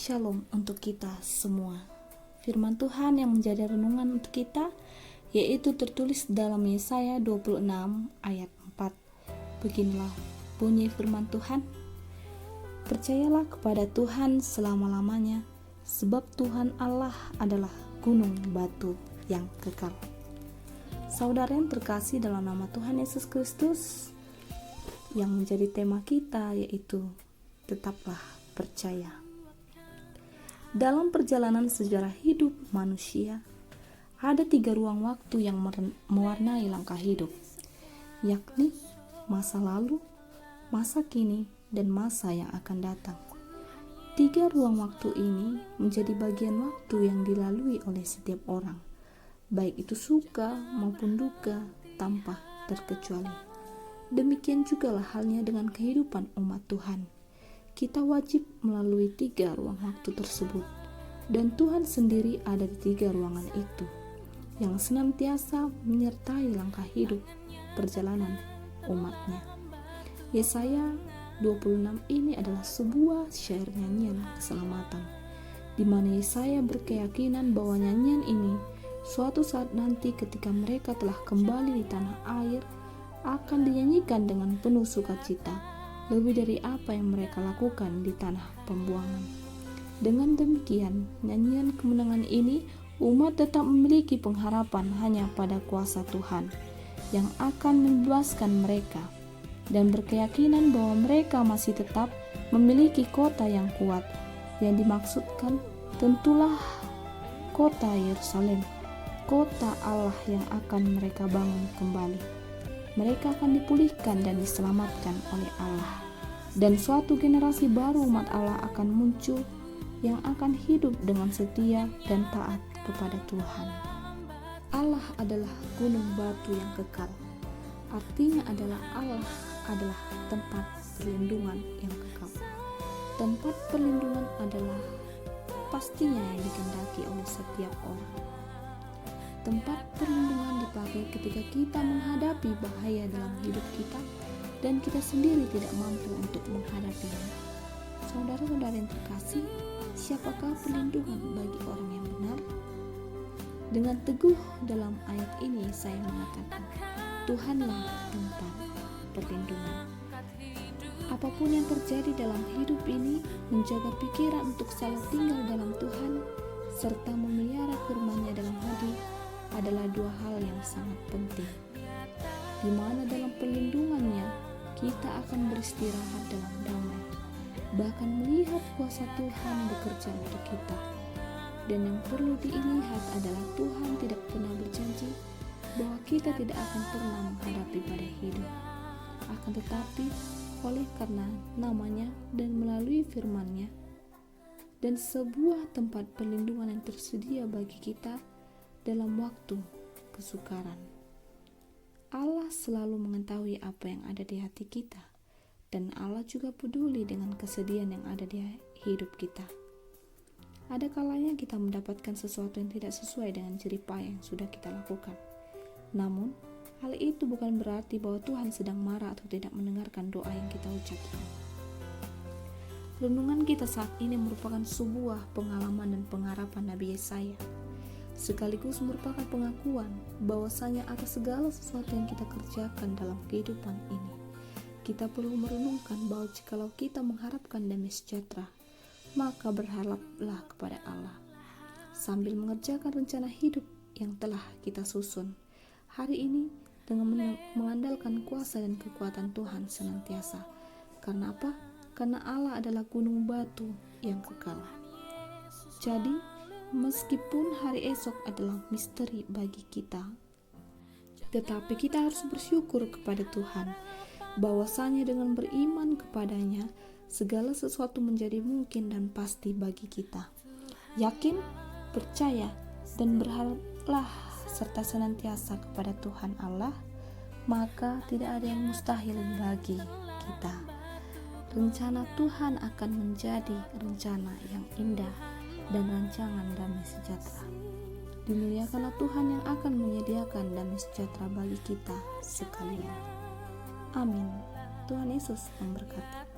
Shalom untuk kita semua. Firman Tuhan yang menjadi renungan untuk kita yaitu tertulis dalam Yesaya 26 ayat 4. Beginilah bunyi firman Tuhan. Percayalah kepada Tuhan selama-lamanya, sebab Tuhan Allah adalah gunung batu yang kekal. Saudara yang terkasih dalam nama Tuhan Yesus Kristus, yang menjadi tema kita yaitu tetaplah percaya. Dalam perjalanan sejarah hidup manusia, ada 3 ruang waktu yang mewarnai langkah hidup, yakni masa lalu, masa kini, dan masa yang akan datang. 3 ruang waktu ini menjadi bagian waktu yang dilalui oleh setiap orang, baik itu suka maupun duka tanpa terkecuali. Demikian juga halnya dengan kehidupan umat Tuhan. Kita wajib melalui 3 ruang waktu tersebut, dan Tuhan sendiri ada di 3 ruangan itu, yang senantiasa menyertai langkah hidup perjalanan umatnya. Yesaya 26 ini adalah sebuah syair nyanyian keselamatan, di mana Yesaya berkeyakinan bahwa nyanyian ini suatu saat nanti ketika mereka telah kembali di tanah air akan dinyanyikan dengan penuh sukacita, lebih dari apa yang mereka lakukan di tanah pembuangan. Dengan demikian, nyanyian kemenangan ini, umat tetap memiliki pengharapan hanya pada kuasa Tuhan yang akan membebaskan mereka, dan berkeyakinan bahwa mereka masih tetap memiliki kota yang kuat. Yang dimaksudkan tentulah kota Yerusalem, kota Allah yang akan mereka bangun kembali. Mereka akan dipulihkan dan diselamatkan oleh Allah, dan suatu generasi baru umat Allah akan muncul yang akan hidup dengan setia dan taat kepada Tuhan. Allah adalah gunung batu yang kekal. Artinya Allah adalah tempat perlindungan yang kekal. Tempat perlindungan adalah pastinya yang dikehendaki oleh setiap orang. Tempat perlindungan dipakai ketika kita menghadapi bahaya dalam hidup kita dan kita sendiri tidak mampu untuk menghadapinya. Saudara-saudara yang terkasih, siapakah perlindungan bagi orang yang benar? Dengan teguh dalam ayat ini saya mengatakan, Tuhanlah tempat perlindungan. Apapun yang terjadi dalam hidup ini, menjaga pikiran untuk selalu tinggal dalam Tuhan serta memelihara firman-Nya dalam hati adalah 2 hal yang sangat penting, di mana dalam perlindungannya kita akan beristirahat dalam damai, bahkan melihat kuasa Tuhan bekerja untuk kita. Dan yang perlu dilihat adalah Tuhan tidak pernah berjanji bahwa kita tidak akan pernah menghadapi badai hidup. Akan tetapi, oleh karena namanya dan melalui firman-Nya dan sebuah tempat perlindungan yang tersedia bagi kita dalam waktu kesukaran, Allah selalu mengetahui apa yang ada di hati kita, dan Allah juga peduli dengan kesedihan yang ada di hidup kita. Ada kalanya kita mendapatkan sesuatu yang tidak sesuai dengan jerih payah yang sudah kita lakukan. Namun, hal itu bukan berarti bahwa Tuhan sedang marah atau tidak mendengarkan doa yang kita ucapkan. Renungan kita saat ini merupakan sebuah pengalaman dan pengharapan Nabi Yesaya, sekaligus merupakan pengakuan bahwasanya atas segala sesuatu yang kita kerjakan dalam kehidupan ini, kita perlu merenungkan bahwa jikalau kita mengharapkan damai sejahtera, maka berharaplah kepada Allah sambil mengerjakan rencana hidup yang telah kita susun hari ini dengan mengandalkan kuasa dan kekuatan Tuhan senantiasa. Karena apa? Karena Allah adalah gunung batu yang kekal. Jadi, meskipun hari esok adalah misteri bagi kita, tetapi kita harus bersyukur kepada Tuhan bahwasanya dengan beriman kepadanya segala sesuatu menjadi mungkin dan pasti bagi kita. Yakin, percaya, dan berharaplah serta senantiasa kepada Tuhan Allah, maka tidak ada yang mustahil bagi kita. Rencana Tuhan akan menjadi rencana yang indah dan rancangan damai sejahtera. Dimuliakanlah Tuhan yang akan menyediakan damai sejahtera bagi kita sekalian. Amin. Tuhan Yesus memberkati.